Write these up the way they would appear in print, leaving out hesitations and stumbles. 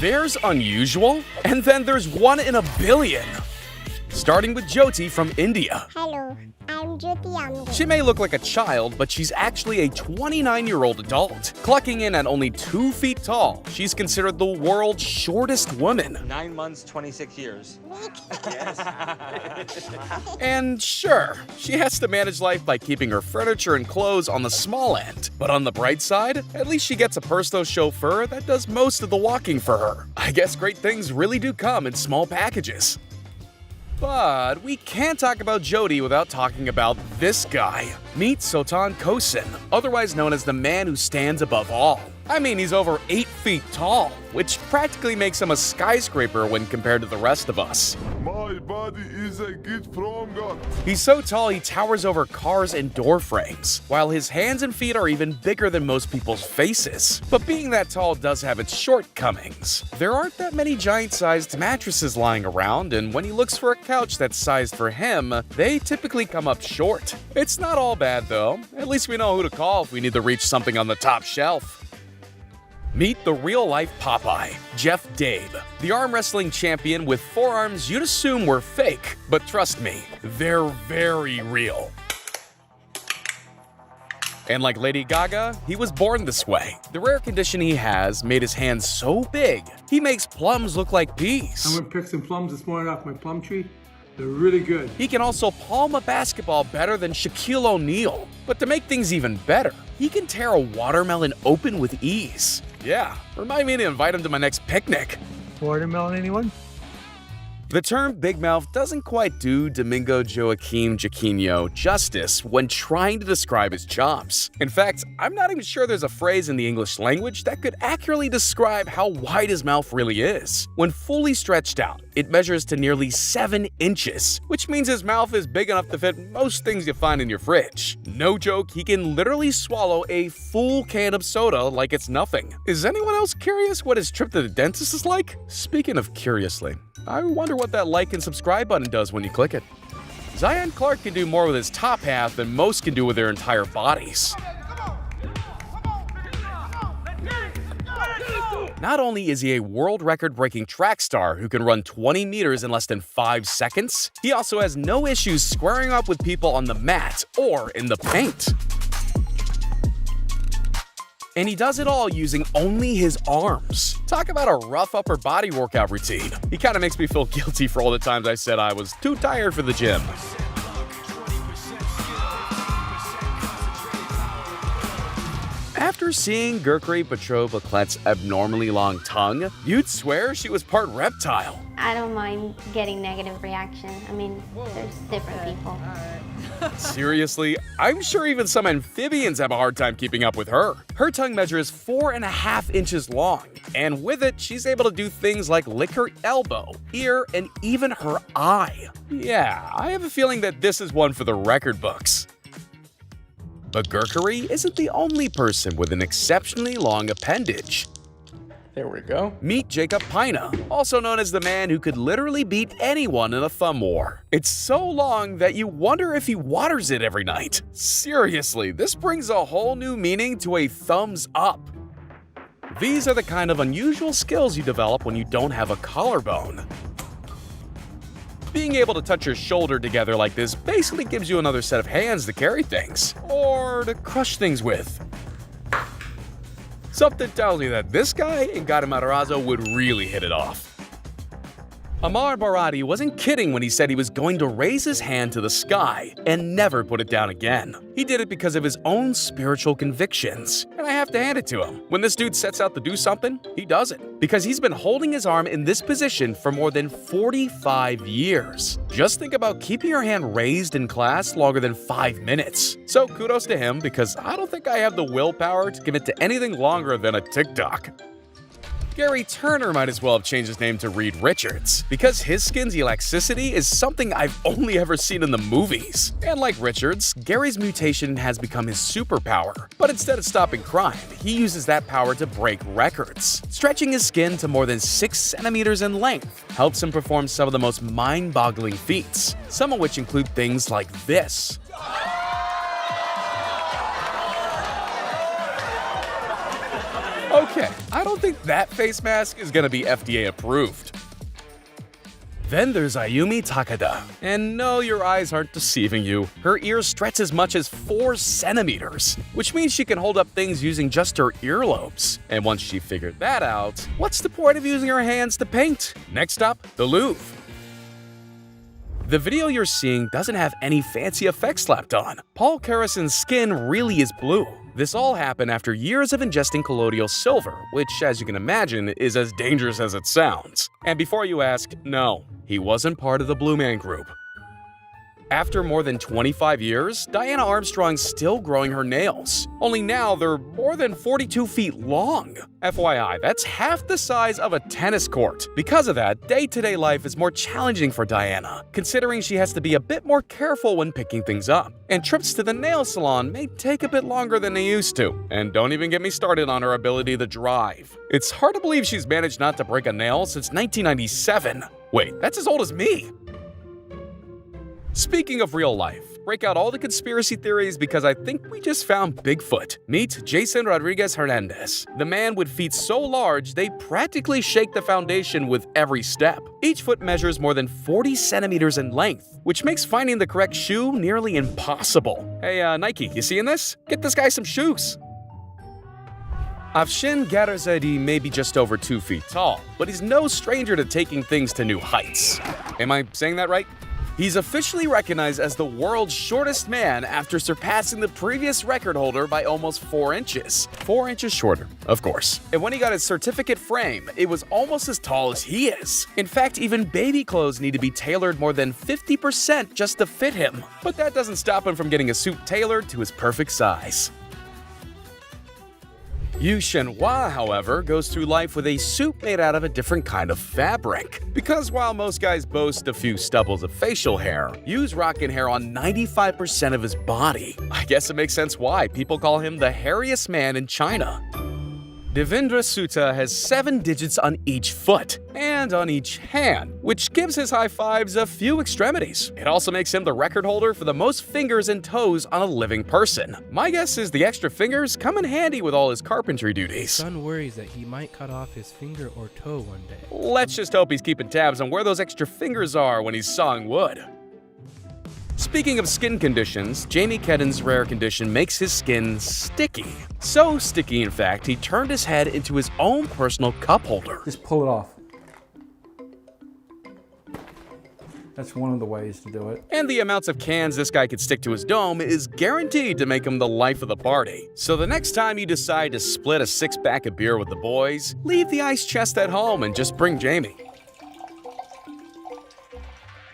There's unusual, and then there's 1 in a billion. Starting with Jyoti from India. Hello, I'm Jyoti Amge. She may look like a child, but she's actually a 29-year-old adult. Clocking in at only 2 feet tall, she's considered the world's shortest woman. 9 months, 26 years. And sure, she has to manage life by keeping her furniture and clothes on the small end. But on the bright side, at least she gets a personal chauffeur that does most of the walking for her. I guess great things really do come in small packages. But we can't talk about Jyoti without talking about this guy. Meet Sotan Kosin, otherwise known as the man who stands above all. I mean, he's over 8 feet tall, which practically makes him a skyscraper when compared to the rest of us. My body is a gift from God. He's so tall he towers over cars and door frames, while his hands and feet are even bigger than most people's faces. But being that tall does have its shortcomings. There aren't that many giant-sized mattresses lying around, and when he looks for a couch that's sized for him, they typically come up short. It's not all bad though. At least we know who to call if we need to reach something on the top shelf. Meet the real-life Popeye, Jeff Dabe, the arm wrestling champion with forearms you'd assume were fake, but trust me, they're very real. And like Lady Gaga, he was born this way. The rare condition he has made his hands so big, he makes plums look like peas. I went pick some plums this morning off my plum tree. They're really good. He can also palm a basketball better than Shaquille O'Neal. But to make things even better, he can tear a watermelon open with ease. Yeah, remind me to invite him to my next picnic. Watermelon, anyone? The term Big Mouth doesn't quite do Domingo Joaquim Jaquinho justice when trying to describe his chops. In fact, I'm not even sure there's a phrase in the English language that could accurately describe how wide his mouth really is. When fully stretched out, it measures to nearly 7 inches, which means his mouth is big enough to fit most things you find in your fridge. No joke, he can literally swallow a full can of soda like it's nothing. Is anyone else curious what his trip to the dentist is like? Speaking of curiously, I wonder what that like and subscribe button does when you click it. Zion Clark can do more with his top half than most can do with their entire bodies. Not only is he a world record-breaking track star who can run 20 meters in less than 5 seconds, he also has no issues squaring up with people on the mat or in the paint. And he does it all using only his arms. Talk about a rough upper body workout routine. He kind of makes me feel guilty for all the times I said I was too tired for the gym. After seeing Gurkari Petrovaklet's abnormally long tongue, you'd swear she was part reptile. I don't mind getting negative reaction. I mean, there's different people. Seriously, I'm sure even some amphibians have a hard time keeping up with her. Her tongue measures 4.5 inches long, and with it, she's able to do things like lick her elbow, ear, and even her eye. Yeah, I have a feeling that this is one for the record books. But Gurkari isn't the only person with an exceptionally long appendage. There we go. Meet Jacob Pina, also known as the man who could literally beat anyone in a thumb war. It's so long that you wonder if he waters it every night. Seriously, this brings a whole new meaning to a thumbs up. These are the kind of unusual skills you develop when you don't have a collarbone. Being able to touch your shoulder together like this basically gives you another set of hands to carry things, or to crush things with. Something tells me that this guy and Gata Matarazzo would really hit it off. Amar Barati wasn't kidding when he said he was going to raise his hand to the sky and never put it down again. He did it because of his own spiritual convictions. And I have to hand it to him. When this dude sets out to do something, he does it. Because he's been holding his arm in this position for more than 45 years. Just think about keeping your hand raised in class longer than 5 minutes. So kudos to him, because I don't think I have the willpower to commit to anything longer than a TikTok. Gary Turner might as well have changed his name to Reed Richards, because his skin's elasticity is something I've only ever seen in the movies. And like Richards, Gary's mutation has become his superpower, but instead of stopping crime, he uses that power to break records. Stretching his skin to more than 6 centimeters in length helps him perform some of the most mind-boggling feats, some of which include things like this. Okay, I don't think that face mask is gonna be FDA approved. Then there's Ayumi Takada. And no, your eyes aren't deceiving you. Her ears stretch as much as 4 centimeters, which means she can hold up things using just her earlobes. And once she figured that out, what's the point of using her hands to paint? Next up, the Louvre. The video you're seeing doesn't have any fancy effects slapped on. Paul Carrison's skin really is blue. This all happened after years of ingesting colloidal silver, which, as you can imagine, is as dangerous as it sounds. And before you ask, no, he wasn't part of the Blue Man Group. After more than 25 years, Diana Armstrong's still growing her nails. Only now they're more than 42 feet long. FYI, that's half the size of a tennis court. Because of that, day-to-day life is more challenging for Diana, considering she has to be a bit more careful when picking things up. And trips to the nail salon may take a bit longer than they used to. And don't even get me started on her ability to drive. It's hard to believe she's managed not to break a nail since 1997. Wait, that's as old as me! Speaking of real life, break out all the conspiracy theories because I think we just found Bigfoot. Meet Jason Rodriguez Hernandez, the man with feet so large they practically shake the foundation with every step. Each foot measures more than 40 centimeters in length, which makes finding the correct shoe nearly impossible. Hey, Nike, you seeing this? Get this guy some shoes! Afshin Garazadi may be just over 2 feet tall, but he's no stranger to taking things to new heights. Am I saying that right? He's officially recognized as the world's shortest man after surpassing the previous record holder by almost 4 inches. 4 inches shorter, of course. And when he got his certificate frame, it was almost as tall as he is. In fact, even baby clothes need to be tailored more than 50% just to fit him. But that doesn't stop him from getting a suit tailored to his perfect size. Yu Shenhua, however, goes through life with a suit made out of a different kind of fabric. Because while most guys boast a few stubbles of facial hair, Yu's rocking hair on 95% of his body. I guess it makes sense why people call him the hairiest man in China. Devendra Sutta has 7 digits on each foot and on each hand, which gives his high fives a few extremities. It also makes him the record holder for the most fingers and toes on a living person. My guess is the extra fingers come in handy with all his carpentry duties. Son worries that he might cut off his finger or toe one day. Let's just hope he's keeping tabs on where those extra fingers are when he's sawing wood. Speaking of skin conditions, Jamie Kedden's rare condition makes his skin sticky. So sticky, in fact, he turned his head into his own personal cup holder. Just pull it off. That's one of the ways to do it. And the amounts of cans this guy could stick to his dome is guaranteed to make him the life of the party. So the next time you decide to split a 6-pack of beer with the boys, leave the ice chest at home and just bring Jamie.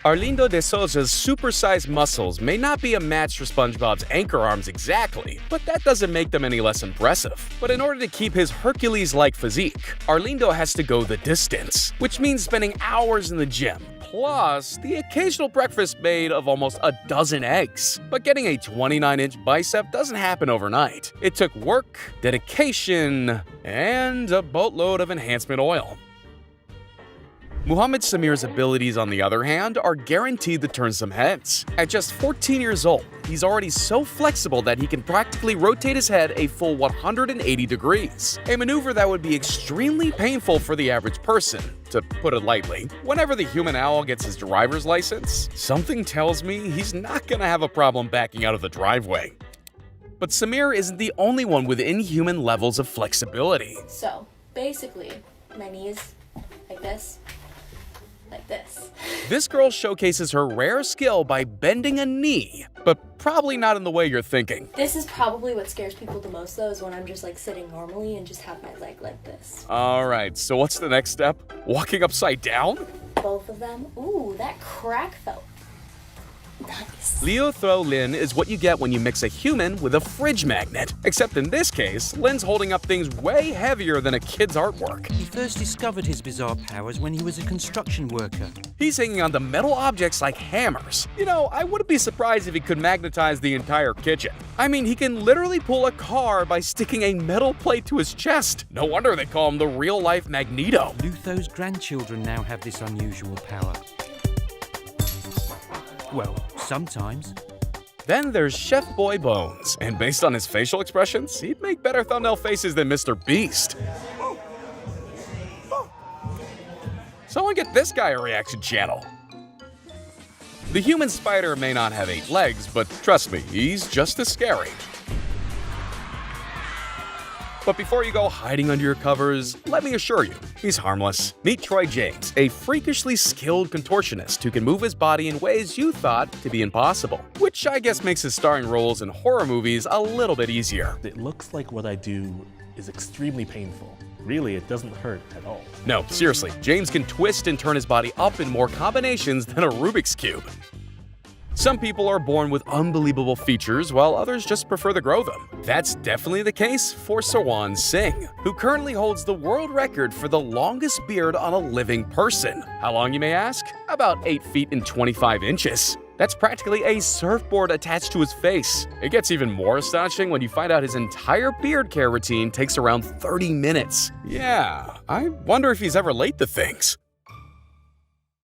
Arlindo de Souza's supersized muscles may not be a match for SpongeBob's anchor arms exactly, but that doesn't make them any less impressive. But in order to keep his Hercules-like physique, Arlindo has to go the distance, which means spending hours in the gym, plus the occasional breakfast made of almost a dozen eggs. But getting a 29-inch bicep doesn't happen overnight. It took work, dedication, and a boatload of enhancement oil. Muhammad Samir's abilities, on the other hand, are guaranteed to turn some heads. At just 14 years old, he's already so flexible that he can practically rotate his head a full 180 degrees, a maneuver that would be extremely painful for the average person, to put it lightly. Whenever the human owl gets his driver's license, something tells me he's not gonna have a problem backing out of the driveway. But Samir isn't the only one with inhuman levels of flexibility. So, basically, my knees, like this. Like this. This girl showcases her rare skill by bending a knee, but probably not in the way you're thinking. This is probably what scares people the most, though, is when I'm just like sitting normally and just have my leg like this. Alright, so what's the next step? Walking upside down? Both of them. Ooh, that crack felt nice. Liu Throw Lin is what you get when you mix a human with a fridge magnet. Except in this case, Lin's holding up things way heavier than a kid's artwork. He first discovered his bizarre powers when he was a construction worker. He's hanging onto metal objects like hammers. You know, I wouldn't be surprised if he could magnetize the entire kitchen. I mean, he can literally pull a car by sticking a metal plate to his chest. No wonder they call him the real-life Magneto. Lutho's grandchildren now have this unusual power. Well, sometimes. Then there's Chef Boy Bones, and based on his facial expressions, he'd make better thumbnail faces than Mr. Beast. Someone get this guy a reaction channel. The human spider may not have 8 legs, but trust me, he's just as scary. But before you go hiding under your covers, let me assure you, he's harmless. Meet Troy James, a freakishly skilled contortionist who can move his body in ways you thought to be impossible. Which I guess makes his starring roles in horror movies a little bit easier. It looks like what I do is extremely painful. Really, it doesn't hurt at all. No, seriously, James can twist and turn his body up in more combinations than a Rubik's Cube. Some people are born with unbelievable features, while others just prefer to grow them. That's definitely the case for Sawan Singh, who currently holds the world record for the longest beard on a living person. How long, you may ask? About 8 feet and 25 inches. That's practically a surfboard attached to his face. It gets even more astonishing when you find out his entire beard care routine takes around 30 minutes. Yeah, I wonder if he's ever late to things.